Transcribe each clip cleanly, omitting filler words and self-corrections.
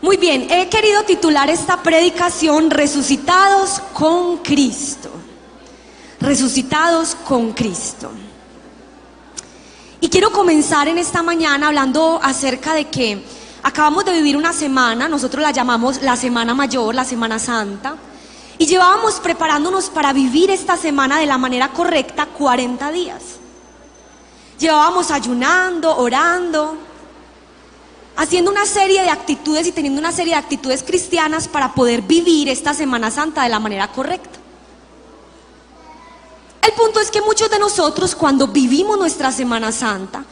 Muy bien, he querido titular esta predicación Resucitados con Cristo. Resucitados con Cristo. Y quiero comenzar en esta mañana hablando acerca de que acabamos de vivir una semana, nosotros la llamamos la Semana Mayor, la Semana Santa, y llevábamos preparándonos para vivir esta semana de la manera correcta 40 días. Llevábamos ayunando, orando, haciendo una serie de actitudes y teniendo una serie de actitudes cristianas para poder vivir esta Semana Santa de la manera correcta. El punto es que muchos de nosotros, cuando vivimos nuestra Semana Santa,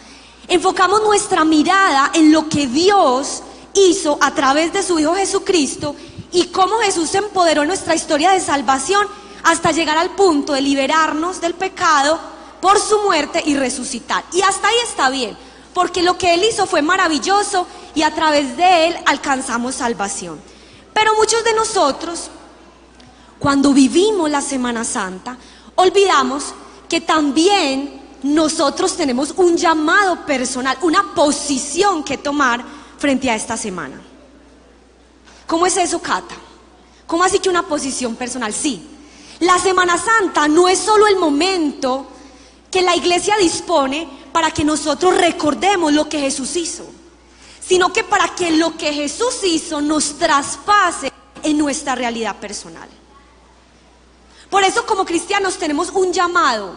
enfocamos nuestra mirada en lo que Dios hizo a través de su Hijo Jesucristo y cómo Jesús empoderó nuestra historia de salvación hasta llegar al punto de liberarnos del pecado por su muerte y resucitar. Y hasta ahí está bien, porque lo que Él hizo fue maravilloso y a través de Él alcanzamos salvación. Pero muchos de nosotros, cuando vivimos la Semana Santa, olvidamos que también nosotros tenemos un llamado personal, una posición que tomar frente a esta semana. ¿Cómo es eso, Cata? ¿Cómo así que una posición personal? Sí, la Semana Santa no es solo el momento que la iglesia dispone para que nosotros recordemos lo que Jesús hizo, sino que para que lo que Jesús hizo nos traspase en nuestra realidad personal. Por eso, como cristianos, tenemos un llamado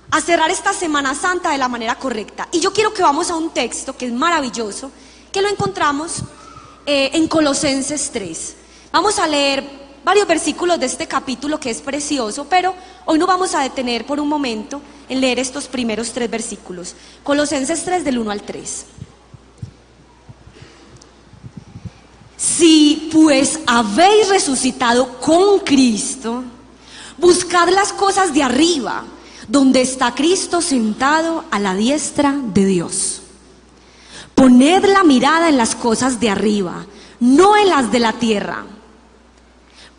a cerrar esta Semana Santa de la manera correcta. Y yo quiero que vamos a un texto que es maravilloso, que lo encontramos en Colosenses 3. Vamos a leer varios versículos de este capítulo que es precioso, pero hoy nos vamos a detener por un momento en leer estos primeros 3 versículos. Colosenses 3 del 1 al 3. Si pues habéis resucitado con Cristo, buscad las cosas de arriba, donde está Cristo sentado a la diestra de Dios. Poned la mirada en las cosas de arriba, no en las de la tierra,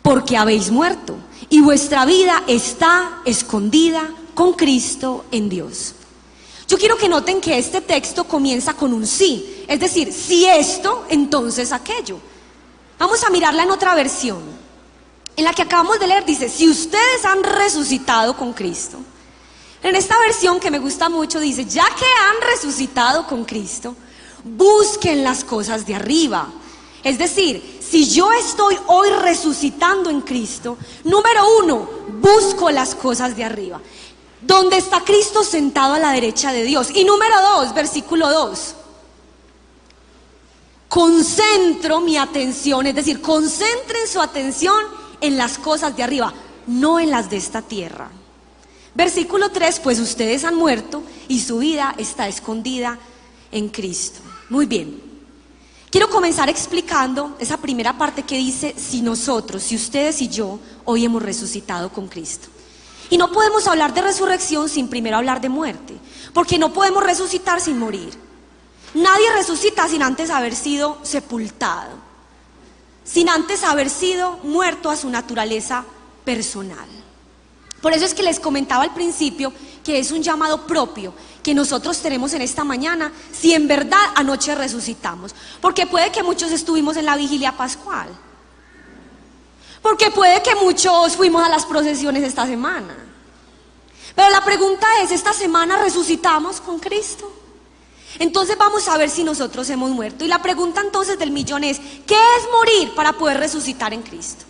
porque habéis muerto y vuestra vida está escondida con Cristo en Dios. Yo quiero que noten que este texto comienza con un sí, es decir, si esto, entonces aquello. Vamos a mirarla en otra versión. En la que acabamos de leer dice, si ustedes han resucitado con Cristo. En esta versión que me gusta mucho dice, ya que han resucitado con Cristo, busquen las cosas de arriba. Es decir, si yo estoy hoy resucitando en Cristo, número 1, busco las cosas de arriba, donde está Cristo sentado a la derecha de Dios. Y número 2, versículo 2, concentro mi atención, es decir, concentren su atención en las cosas de arriba, no en las de esta tierra. Versículo 3, pues ustedes han muerto y su vida está escondida en Cristo. Muy bien, quiero comenzar explicando esa primera parte que dice, si nosotros, si ustedes y yo, hoy hemos resucitado con Cristo. Y no podemos hablar de resurrección sin primero hablar de muerte, porque no podemos resucitar sin morir. Nadie resucita sin antes haber sido sepultado, sin antes haber sido muerto a su naturaleza personal. Por eso es que les comentaba al principio que es un llamado propio que nosotros tenemos en esta mañana, si en verdad anoche resucitamos. Porque puede que muchos estuvimos en la vigilia pascual, porque puede que muchos fuimos a las procesiones esta semana, pero la pregunta es, ¿esta semana resucitamos con Cristo? Entonces vamos a ver si nosotros hemos muerto. Y la pregunta entonces del millón es, ¿qué es morir para poder resucitar en Cristo?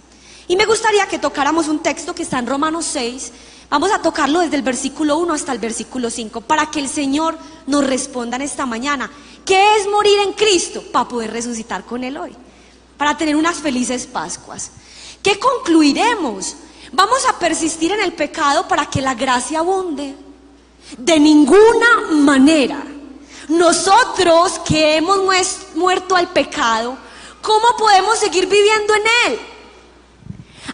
Y me gustaría que tocáramos un texto que está en Romanos 6. Vamos a tocarlo desde el versículo 1 hasta el versículo 5 para que el Señor nos responda en esta mañana. ¿Qué es morir en Cristo? Para poder resucitar con Él hoy, para tener unas felices Pascuas. ¿Qué concluiremos? ¿Vamos a persistir en el pecado para que la gracia abunde? De ninguna manera. Nosotros que hemos muerto al pecado, ¿cómo podemos seguir viviendo en él?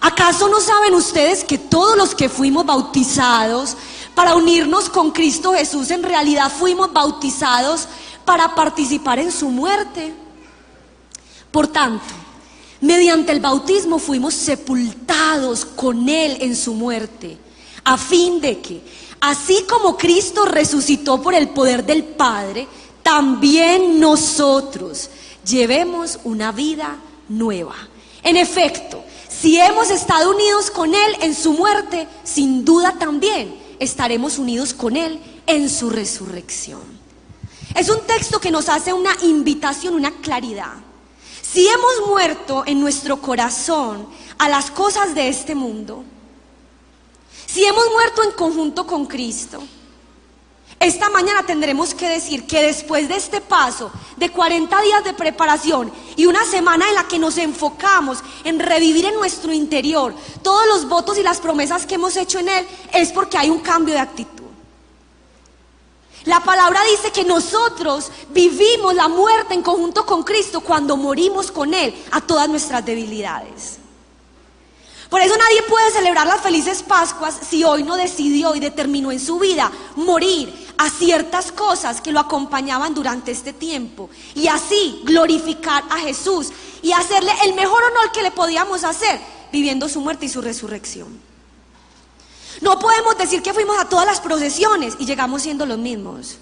¿Acaso no saben ustedes que todos los que fuimos bautizados para unirnos con Cristo Jesús, en realidad fuimos bautizados para participar en su muerte? Por tanto, mediante el bautismo fuimos sepultados con Él en su muerte, a fin de que, así como Cristo resucitó por el poder del Padre, también nosotros, llevemos una vida nueva. En efecto, si hemos estado unidos con Él en su muerte, sin duda también estaremos unidos con Él en su resurrección. Es un texto que nos hace una invitación, una claridad. Si hemos muerto en nuestro corazón a las cosas de este mundo, si hemos muerto en conjunto con Cristo, esta mañana tendremos que decir que después de este paso de 40 días de preparación y una semana en la que nos enfocamos en revivir en nuestro interior todos los votos y las promesas que hemos hecho en Él, es porque hay un cambio de actitud. La palabra dice que nosotros vivimos la muerte en conjunto con Cristo cuando morimos con Él a todas nuestras debilidades. Por eso nadie puede celebrar las felices Pascuas si hoy no decidió y determinó en su vida morir a ciertas cosas que lo acompañaban durante este tiempo y así glorificar a Jesús y hacerle el mejor honor que le podíamos hacer viviendo su muerte y su resurrección. No podemos decir que fuimos a todas las procesiones y llegamos siendo los mismos.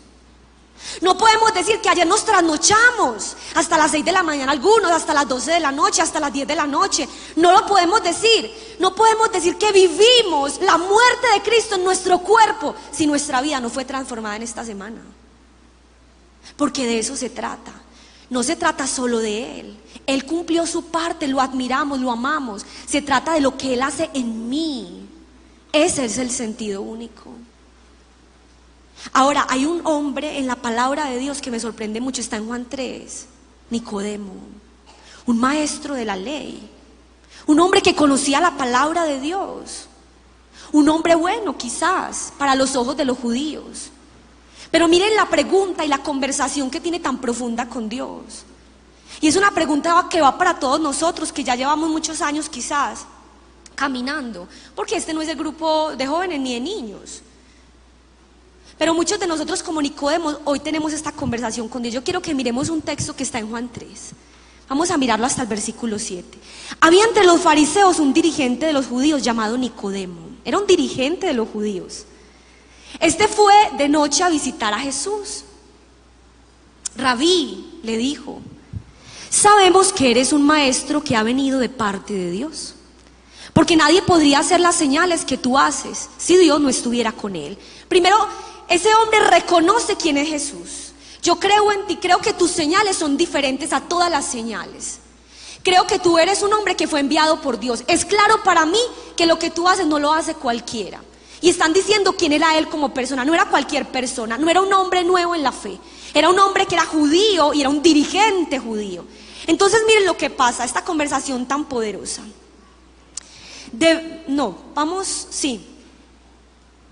No podemos decir que ayer nos trasnochamos hasta las 6 de la mañana algunos, hasta las 12 de la noche, hasta las 10 de la noche. No lo podemos decir. No podemos decir que vivimos la muerte de Cristo en nuestro cuerpo si nuestra vida no fue transformada en esta semana. Porque de eso se trata. No se trata solo de Él. Él cumplió su parte, lo admiramos, lo amamos. Se trata de lo que Él hace en mí. Ese es el sentido único. Ahora, hay un hombre en la palabra de Dios que me sorprende mucho, está en Juan 3, Nicodemo, un maestro de la ley, un hombre que conocía la palabra de Dios, un hombre bueno quizás para los ojos de los judíos, pero miren la pregunta y la conversación que tiene tan profunda con Dios, y es una pregunta que va para todos nosotros que ya llevamos muchos años quizás caminando, porque este no es el grupo de jóvenes ni de niños. Pero muchos de nosotros como Nicodemo hoy tenemos esta conversación con Dios. Yo quiero que miremos un texto que está en Juan 3. Vamos a mirarlo hasta el versículo 7. Había entre los fariseos un dirigente de los judíos llamado Nicodemo. Era un dirigente de los judíos. Este fue de noche a visitar a Jesús. Rabí, le dijo, sabemos que eres un maestro que ha venido de parte de Dios. Porque nadie podría hacer las señales que tú haces si Dios no estuviera con él. Primero, ese hombre reconoce quién es Jesús. Yo creo en ti, creo que tus señales son diferentes a todas las señales. Creo que tú eres un hombre que fue enviado por Dios. Es claro para mí que lo que tú haces no lo hace cualquiera. Y están diciendo quién era él como persona. No era cualquier persona, no era un hombre nuevo en la fe. Era un hombre que era judío y era un dirigente judío. Entonces miren lo que pasa, esta conversación tan poderosa.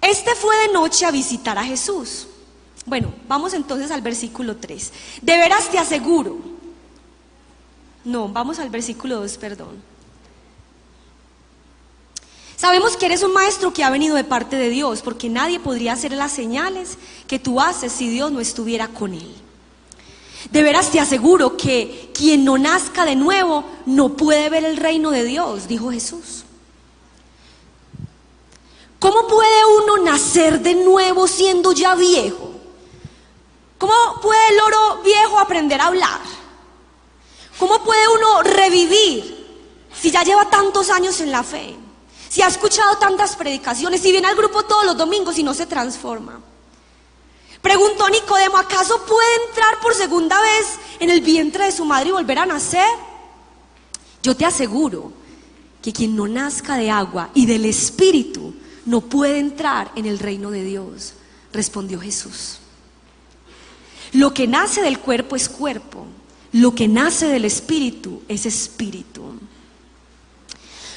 Este fue de noche a visitar a Jesús. Bueno, vamos entonces al versículo 3. De veras te aseguro. Vamos al versículo 2, perdón. Sabemos que eres un maestro que ha venido de parte de Dios, porque nadie podría hacer las señales que tú haces si Dios no estuviera con él. De veras te aseguro que quien no nazca de nuevo no puede ver el reino de Dios, dijo Jesús. ¿Cómo puede uno nacer de nuevo siendo ya viejo? ¿Cómo puede el loro viejo aprender a hablar? ¿Cómo puede uno revivir si ya lleva tantos años en la fe? Si ha escuchado tantas predicaciones, si viene al grupo todos los domingos y no se transforma. Preguntó Nicodemo, ¿acaso puede entrar por segunda vez en el vientre de su madre y volver a nacer? Yo te aseguro que quien no nazca de agua y del Espíritu no puede entrar en el reino de Dios, respondió Jesús. Lo que nace del cuerpo es cuerpo, lo que nace del Espíritu es espíritu.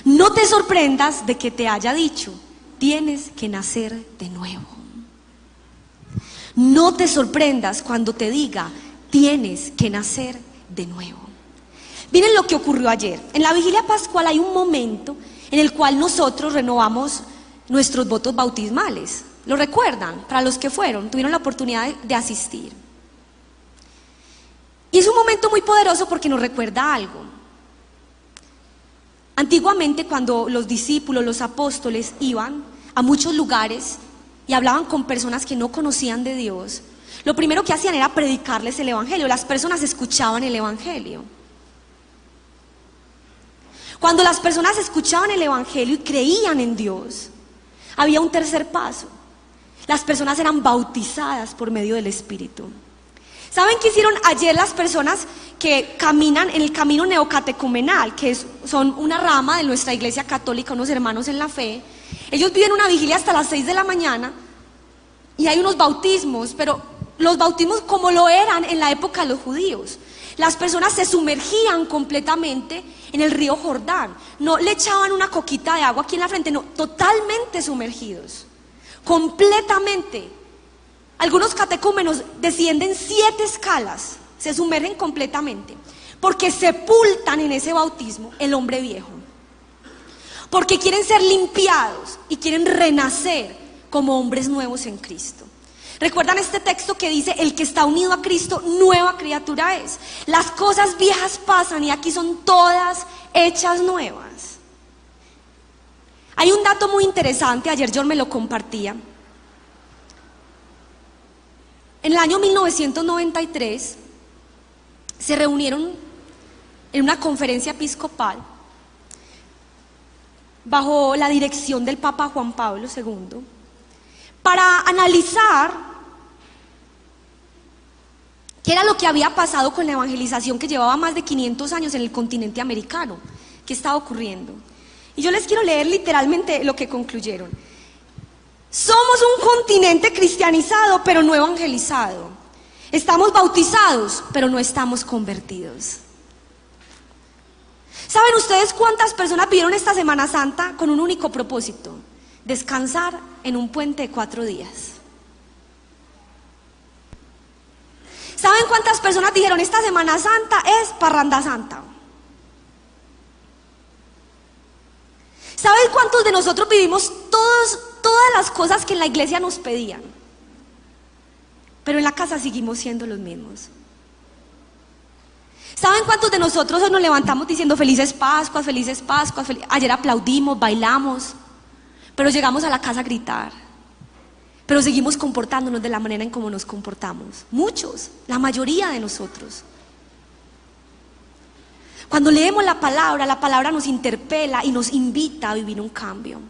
No te sorprendas de que te haya dicho, tienes que nacer de nuevo. No te sorprendas cuando te diga, tienes que nacer de nuevo. Miren lo que ocurrió ayer. En la vigilia pascual hay un momento en el cual nosotros renovamos nuestros votos bautismales. ¿Lo recuerdan? Para los que tuvieron la oportunidad de asistir. Y es un momento muy poderoso porque nos recuerda algo. Antiguamente, cuando los discípulos, los apóstoles iban a muchos lugares y hablaban con personas que no conocían de Dios, lo primero que hacían era predicarles el evangelio. Las personas escuchaban el evangelio. Cuando las personas escuchaban el evangelio y creían en Dios, había un tercer paso. Las personas eran bautizadas por medio del Espíritu. ¿Saben qué hicieron ayer las personas que caminan en el camino neocatecumenal, que son una rama de nuestra iglesia católica, unos hermanos en la fe? Ellos viven una vigilia hasta las 6 de la mañana y hay unos bautismos, pero los bautismos como lo eran en la época de los judíos. Las personas se sumergían completamente en el río Jordán. No le echaban una coquita de agua aquí en la frente, no, totalmente sumergidos, completamente. Algunos catecúmenos descienden 7 escalas, se sumergen completamente, porque sepultan en ese bautismo el hombre viejo, porque quieren ser limpiados y quieren renacer como hombres nuevos en Cristo. ¿Recuerdan este texto que dice: el que está unido a Cristo, nueva criatura es? Las cosas viejas pasan y aquí son todas hechas nuevas. Hay un dato muy interesante, ayer John me lo compartía. En el año 1993 se reunieron en una conferencia episcopal bajo la dirección del Papa Juan Pablo II para analizar qué era lo que había pasado con la evangelización que llevaba más de 500 años en el continente americano, qué estaba ocurriendo. Y yo les quiero leer literalmente lo que concluyeron. Somos un continente cristianizado, pero no evangelizado. Estamos bautizados, pero no estamos convertidos. ¿Saben ustedes cuántas personas vivieron esta Semana Santa con un único propósito? Descansar en un puente de 4 días. ¿Saben cuántas personas dijeron: esta Semana Santa es parranda santa? ¿Saben cuántos de nosotros vivimos todas las cosas que en la iglesia nos pedían? Pero en la casa seguimos siendo los mismos. ¿Saben cuántos de nosotros hoy nos levantamos diciendo felices Pascuas, felices Pascuas? Ayer aplaudimos, bailamos, pero llegamos a la casa a gritar. Pero seguimos comportándonos de la manera en cómo nos comportamos. Muchos, la mayoría de nosotros. Cuando leemos la palabra nos interpela y nos invita a vivir un cambio.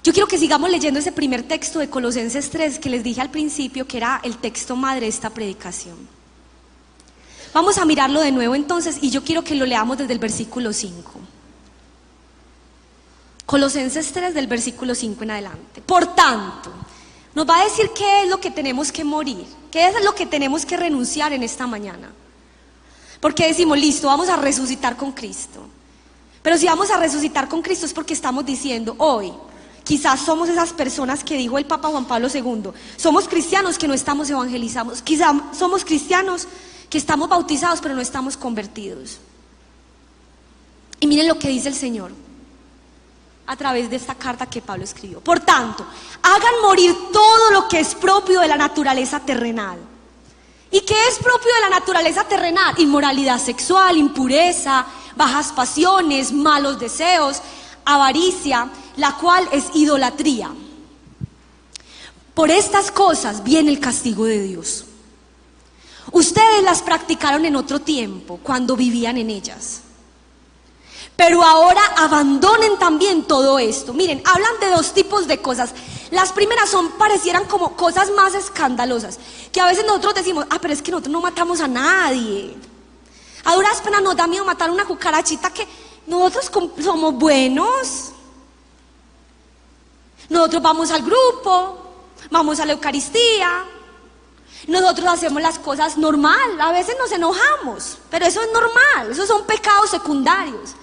Yo quiero que sigamos leyendo ese primer texto de Colosenses 3 que les dije al principio que era el texto madre de esta predicación. Vamos a mirarlo de nuevo entonces y yo quiero que lo leamos desde el versículo 5. Colosenses 3 del versículo 5 en adelante. Por tanto, nos va a decir qué es lo que tenemos que morir, qué es lo que tenemos que renunciar en esta mañana. Porque decimos, listo, vamos a resucitar con Cristo. Pero si vamos a resucitar con Cristo es porque estamos diciendo hoy, quizás somos esas personas que dijo el Papa Juan Pablo II, somos cristianos que no estamos evangelizados, quizás somos cristianos que estamos bautizados pero no estamos convertidos. Y miren lo que dice el Señor a través de esta carta que Pablo escribió. Por tanto, hagan morir todo lo que es propio de la naturaleza terrenal. ¿Y qué es propio de la naturaleza terrenal? Inmoralidad sexual, impureza, bajas pasiones, malos deseos, avaricia, la cual es idolatría. Por estas cosas viene el castigo de Dios. Ustedes las practicaron en otro tiempo, cuando vivían en ellas. Pero ahora abandonen también todo esto. Miren, hablan de 2 tipos de cosas. Las primeras parecieran como cosas más escandalosas, que a veces nosotros decimos, pero es que nosotros no matamos a nadie. A duras penas nos da miedo matar una cucarachita, que nosotros somos buenos. Nosotros vamos al grupo, vamos a la Eucaristía, nosotros hacemos las cosas normal. A veces nos enojamos, pero eso es normal, esos son pecados secundarios.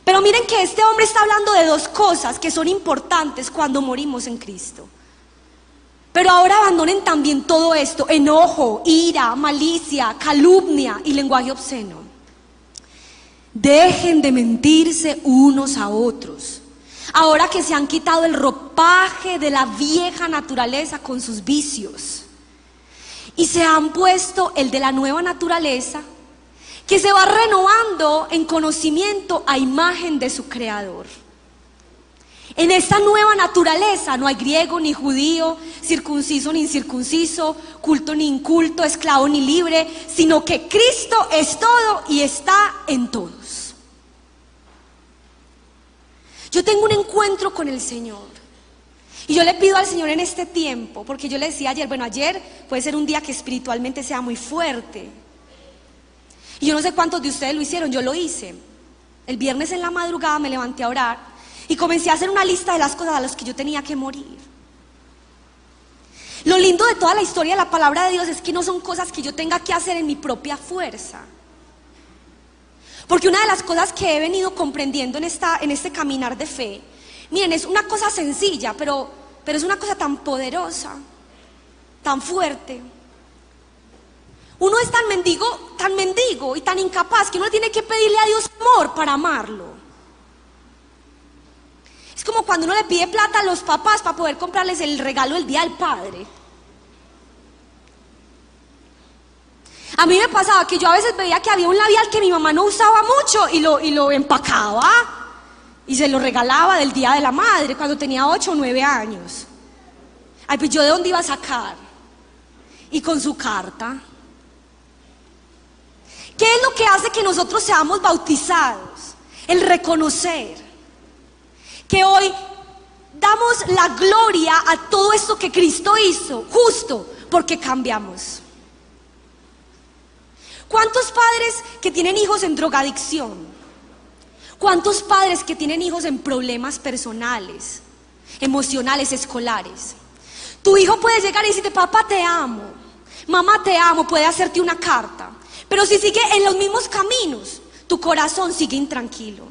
Pero miren que este hombre está hablando de 2 cosas que son importantes cuando morimos en Cristo. Pero ahora abandonen también todo esto: enojo, ira, malicia, calumnia y lenguaje obsceno. Dejen de mentirse unos a otros, ahora que se han quitado el ropaje de la vieja naturaleza con sus vicios y se han puesto el de la nueva naturaleza, que se va renovando en conocimiento a imagen de su Creador. En esta nueva naturaleza no hay griego ni judío, circunciso ni incircunciso, culto ni inculto, esclavo ni libre, sino que Cristo es todo y está en todos. Yo tengo un encuentro con el Señor y yo le pido al Señor en este tiempo, porque yo le decía ayer, bueno, ayer puede ser un día que espiritualmente sea muy fuerte. Y yo no sé cuántos de ustedes lo hicieron, yo lo hice. El viernes en la madrugada me levanté a orar y comencé a hacer una lista de las cosas a las que yo tenía que morir. Lo lindo de toda la historia de la palabra de Dios es que no son cosas que yo tenga que hacer en mi propia fuerza. Porque una de las cosas que he venido comprendiendo en este caminar de fe, miren, es una cosa sencilla, pero es una cosa tan poderosa, tan fuerte. Uno es tan mendigo y tan incapaz que uno tiene que pedirle a Dios amor para amarlo. Es como cuando uno le pide plata a los papás para poder comprarles el regalo del Día del Padre. A mí me pasaba que yo a veces veía que había un labial que mi mamá no usaba mucho y lo empacaba y se lo regalaba del Día de la Madre cuando tenía 8 o 9 años. Ay, pues yo de dónde iba a sacar. Y con su carta. ¿Qué es lo que hace que nosotros seamos bautizados? El reconocer que hoy damos la gloria a todo esto que Cristo hizo, justo porque cambiamos. ¿Cuántos padres que tienen hijos en drogadicción? ¿Cuántos padres que tienen hijos en problemas personales, emocionales, escolares? Tu hijo puede llegar y decirte, papá te amo, mamá te amo, puede hacerte una carta, pero si sigue en los mismos caminos, tu corazón sigue intranquilo,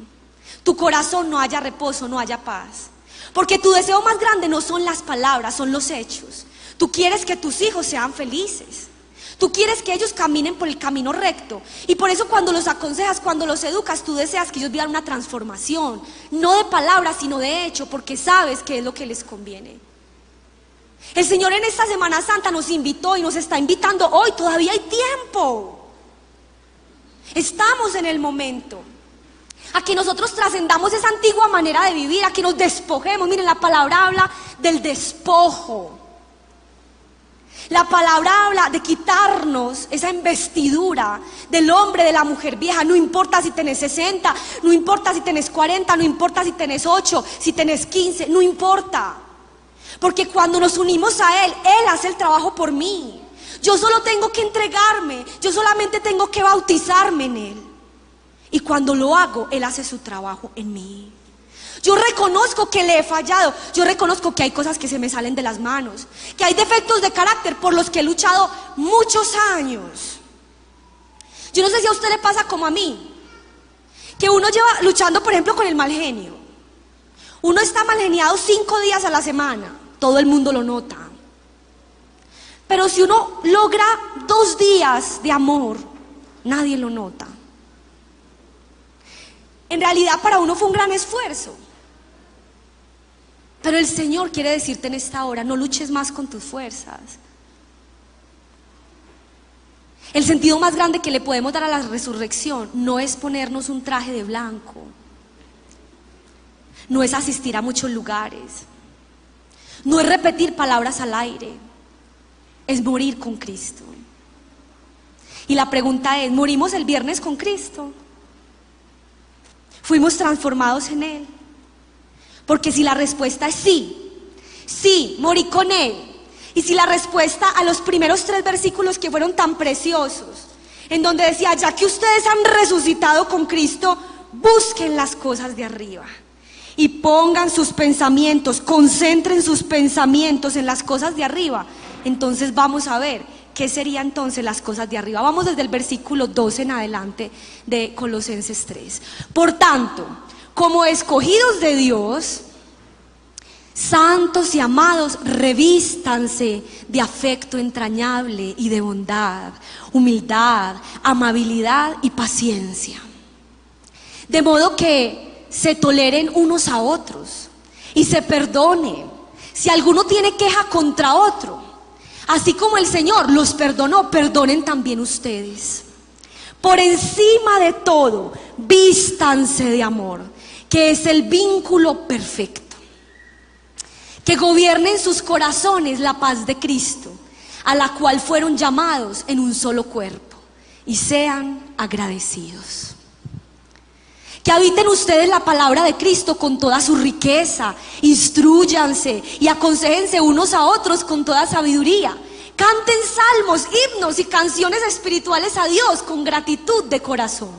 tu corazón no haya reposo, no haya paz, porque tu deseo más grande no son las palabras, son los hechos. Tú quieres que tus hijos sean felices. Tú quieres que ellos caminen por el camino recto. Y por eso cuando los aconsejas, cuando los educas, tú deseas que ellos vivan una transformación. No de palabras, sino de hecho, porque sabes que es lo que les conviene. El Señor en esta Semana Santa nos invitó y nos está invitando hoy. Todavía hay tiempo. Estamos en el momento. A que nosotros trascendamos esa antigua manera de vivir, a que nos despojemos. Miren, la palabra habla del despojo. La palabra habla de quitarnos esa investidura del hombre, de la mujer vieja. No importa si tenés 60, no importa si tenés 40, no importa si tenés 8, si tenés 15, no importa. Porque cuando nos unimos a Él, Él hace el trabajo por mí. Yo solo tengo que entregarme, yo solamente tengo que bautizarme en Él. Y cuando lo hago, Él hace su trabajo en mí. Yo reconozco que le he fallado, yo reconozco que hay cosas que se me salen de las manos, que hay defectos de carácter por los que he luchado muchos años. Yo no sé si a usted le pasa como a mí, que uno lleva luchando, por ejemplo, con el mal genio. Uno está mal geniado 5 días a la semana, todo el mundo lo nota. Pero si uno logra 2 días de amor, nadie lo nota. En realidad para uno fue un gran esfuerzo. Pero el Señor quiere decirte en esta hora, no luches más con tus fuerzas. El sentido más grande que le podemos dar a la resurrección no es ponernos un traje de blanco, no es asistir a muchos lugares, no es repetir palabras al aire, es morir con Cristo. Y la pregunta es, ¿morimos el viernes con Cristo? ¿Fuimos transformados en Él? Porque si la respuesta es sí, sí, morí con Él. Y si la respuesta a los primeros 3 versículos que fueron tan preciosos, en donde decía, ya que ustedes han resucitado con Cristo, busquen las cosas de arriba. Y pongan sus pensamientos, concentren sus pensamientos en las cosas de arriba. Entonces vamos a ver qué serían entonces las cosas de arriba. Vamos desde el versículo 12 en adelante de Colosenses 3. Por tanto, como escogidos de Dios, santos y amados, revístanse de afecto entrañable y de bondad, humildad, amabilidad y paciencia. De modo que se toleren unos a otros y se perdonen si alguno tiene queja contra otro. Así como el Señor los perdonó, perdonen también ustedes. Por encima de todo, vístanse de amor, que es el vínculo perfecto. que gobierne en sus corazones la paz de Cristo, a la cual fueron llamados en un solo cuerpo, y sean agradecidos. Que habiten ustedes la palabra de Cristo con toda su riqueza, instrúyanse y aconséjense unos a otros con toda sabiduría. Canten salmos, himnos y canciones espirituales a Dios con gratitud de corazón.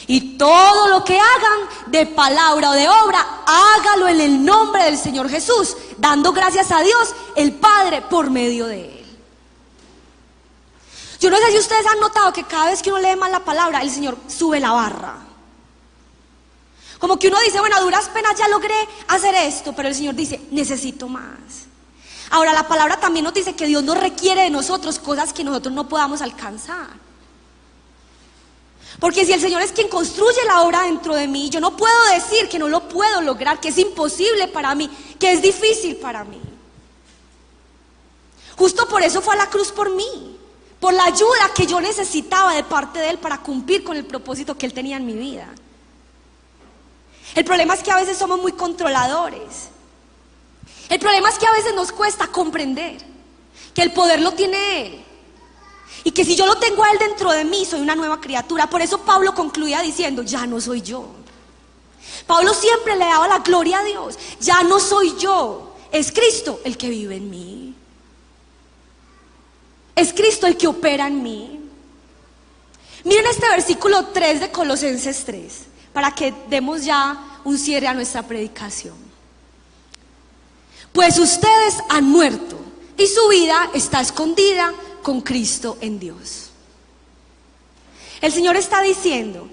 Y todo lo que hagan, de palabra o de obra, hágalo en el nombre del Señor Jesús, dando gracias a Dios, el Padre, por medio de Él. Yo no sé si ustedes han notado que cada vez que uno lee más la palabra, el Señor sube la barra. Como que uno dice, bueno, a duras penas ya logré hacer esto, pero el Señor dice, necesito más. Ahora, la palabra también nos dice que Dios nos requiere de nosotros cosas que nosotros no podamos alcanzar. Porque si el Señor es quien construye la obra dentro de mí, yo no puedo decir que no lo puedo lograr, que es imposible para mí, que es difícil para mí. Justo por eso fue a la cruz por mí, por la ayuda que yo necesitaba de parte de Él para cumplir con el propósito que Él tenía en mi vida. El problema es que a veces somos muy controladores. El problema es que a veces nos cuesta comprender que el poder lo tiene Él. Y que si yo lo tengo a Él dentro de mí, soy una nueva criatura. Por eso Pablo concluía diciendo, ya no soy yo. Pablo siempre le daba la gloria a Dios. Ya no soy yo, es Cristo el que vive en mí. Es Cristo el que opera en mí. Miren este versículo 3 de Colosenses 3, para que demos ya un cierre a nuestra predicación. Pues ustedes han muerto y su vida está escondida con Cristo en Dios. El Señor está diciendo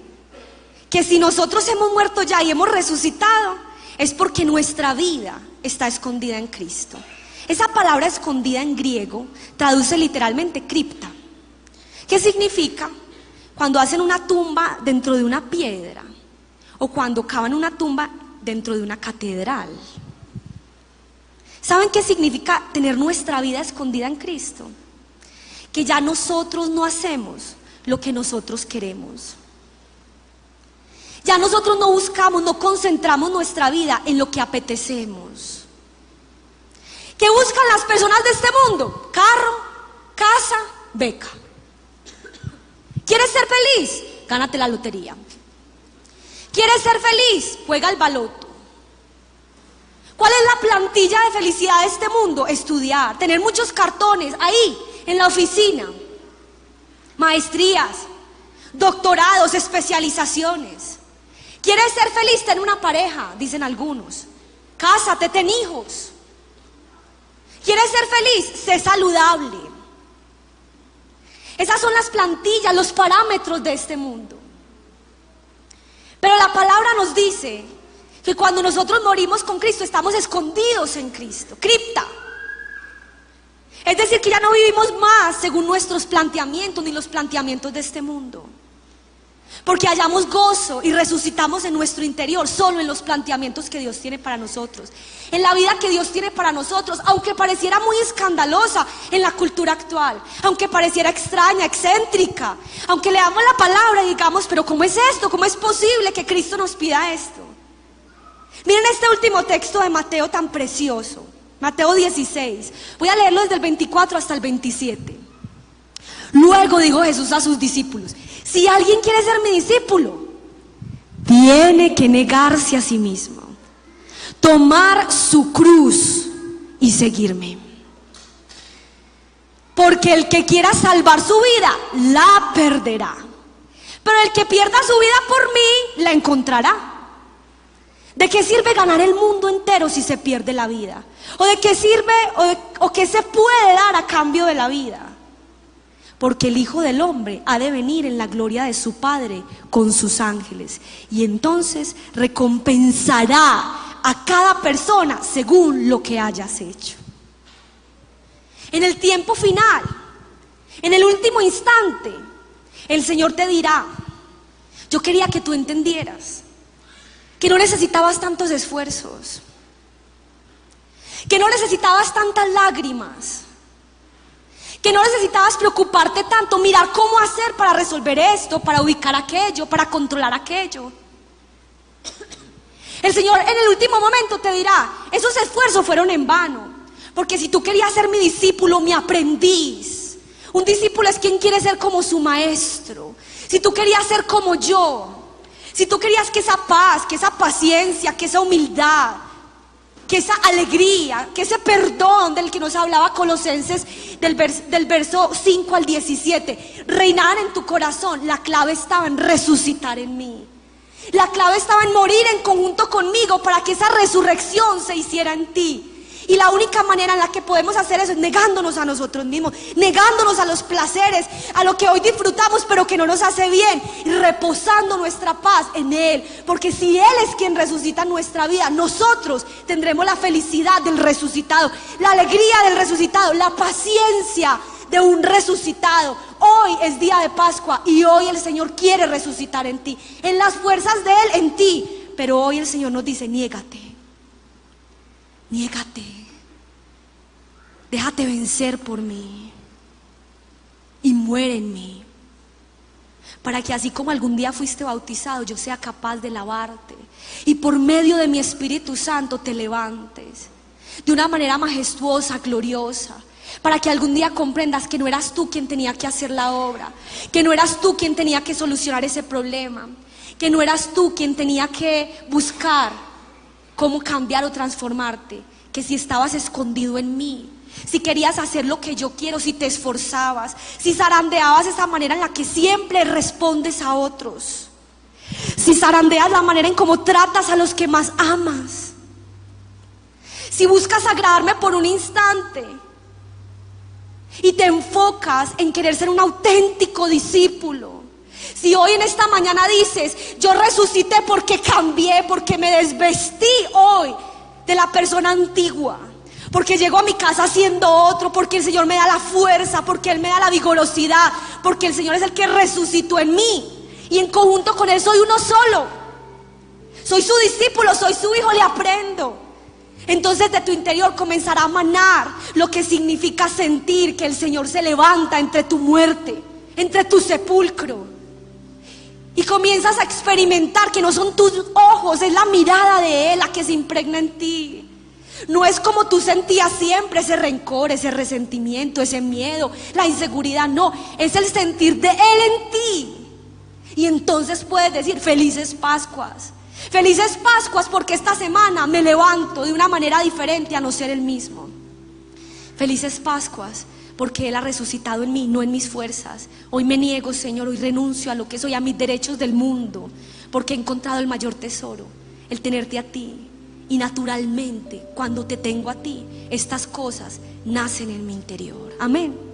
que si nosotros hemos muerto ya y hemos resucitado, es porque nuestra vida está escondida en Cristo. Esa palabra escondida en griego traduce literalmente cripta. ¿Qué significa? Cuando hacen una tumba dentro de una piedra o cuando cavan una tumba dentro de una catedral. ¿Saben qué significa tener nuestra vida escondida en Cristo? Que ya nosotros no hacemos lo que nosotros queremos. Ya nosotros no buscamos, no concentramos nuestra vida en lo que apetecemos. ¿Qué buscan las personas de este mundo? Carro, casa, beca. ¿Quieres ser feliz? Gánate la lotería. ¿Quieres ser feliz? Juega al baloto. ¿Cuál es la plantilla de felicidad de este mundo? Estudiar, tener muchos cartones ahí en la oficina, maestrías, doctorados, especializaciones. ¿Quieres ser feliz? Ten una pareja, dicen algunos. Cásate, ten hijos. ¿Quieres ser feliz? Sé saludable. Esas son las plantillas, los parámetros de este mundo. Pero la palabra nos dice que cuando nosotros morimos con Cristo estamos escondidos en Cristo, cripta. Es decir, que ya no vivimos más según nuestros planteamientos ni los planteamientos de este mundo. Porque hallamos gozo y resucitamos en nuestro interior solo en los planteamientos que Dios tiene para nosotros, en la vida que Dios tiene para nosotros, aunque pareciera muy escandalosa en la cultura actual, aunque pareciera extraña, excéntrica, aunque leamos la palabra y digamos, pero ¿cómo es esto? ¿Cómo es posible que Cristo nos pida esto? Miren este último texto de Mateo tan precioso, Mateo 16, voy a leerlo desde el 24 hasta el 27. Luego dijo Jesús a sus discípulos, si alguien quiere ser mi discípulo, tiene que negarse a sí mismo, tomar su cruz y seguirme. Porque el que quiera salvar su vida, la perderá. Pero el que pierda su vida por mí, la encontrará. ¿De qué sirve ganar el mundo entero si se pierde la vida? ¿O de qué sirve o qué se puede dar a cambio de la vida? Porque el Hijo del Hombre ha de venir en la gloria de su Padre con sus ángeles. Y entonces recompensará a cada persona según lo que hayas hecho. En el tiempo final, en el último instante, el Señor te dirá, yo quería que tú entendieras que no necesitabas tantos esfuerzos, que no necesitabas tantas lágrimas, que no necesitabas preocuparte tanto, mirar cómo hacer para resolver esto, para ubicar aquello, para controlar aquello. El Señor en el último momento te dirá, esos esfuerzos fueron en vano, porque si tú querías ser mi discípulo, mi aprendiz. Un discípulo es quien quiere ser como su maestro. Si tú querías ser como yo, si tú querías que esa paz, que esa paciencia, que esa humildad, que esa alegría, que ese perdón del que nos hablaba Colosenses del verso 5 al 17 reinaran en tu corazón, la clave estaba en resucitar en mí. La clave estaba en morir en conjunto conmigo para que esa resurrección se hiciera en ti. Y la única manera en la que podemos hacer eso es negándonos a nosotros mismos, negándonos a los placeres, a lo que hoy disfrutamos pero que no nos hace bien, y reposando nuestra paz en Él. Porque si Él es quien resucita nuestra vida, nosotros tendremos la felicidad del resucitado, la alegría del resucitado, la paciencia de un resucitado. Hoy es día de Pascua y hoy el Señor quiere resucitar en ti, en las fuerzas de Él, en ti. Pero hoy el Señor nos dice, niégate. Niégate, déjate vencer por mí y muere en mí, para que así como algún día fuiste bautizado, yo sea capaz de lavarte y por medio de mi Espíritu Santo te levantes de una manera majestuosa, gloriosa, para que algún día comprendas que no eras tú quien tenía que hacer la obra, que no eras tú quien tenía que solucionar ese problema, que no eras tú quien tenía que buscar cómo cambiar o transformarte, que si estabas escondido en mí, si querías hacer lo que yo quiero, si te esforzabas, si zarandeabas esa manera en la que siempre respondes a otros, si zarandeas la manera en cómo tratas a los que más amas, si buscas agradarme por un instante y te enfocas en querer ser un auténtico discípulo. Si hoy en esta mañana dices, yo resucité porque cambié, porque me desvestí hoy de la persona antigua, porque llego a mi casa siendo otro, porque el Señor me da la fuerza, porque Él me da la vigorosidad, porque el Señor es el que resucitó en mí y en conjunto con Él soy uno solo, soy su discípulo, soy su hijo, le aprendo. Entonces de tu interior comenzará a manar lo que significa sentir que el Señor se levanta entre tu muerte, entre tu sepulcro. Y comienzas a experimentar que no son tus ojos, es la mirada de Él la que se impregna en ti. No es como tú sentías siempre ese rencor, ese resentimiento, ese miedo, la inseguridad, no, es el sentir de Él en ti. Y entonces puedes decir, felices Pascuas. Felices Pascuas porque esta semana me levanto de una manera diferente a no ser el mismo. Felices Pascuas porque Él ha resucitado en mí, no en mis fuerzas. Hoy me niego, Señor, hoy renuncio a lo que soy, a mis derechos del mundo, porque he encontrado el mayor tesoro, el tenerte a ti. Y naturalmente, cuando te tengo a ti, estas cosas nacen en mi interior. Amén.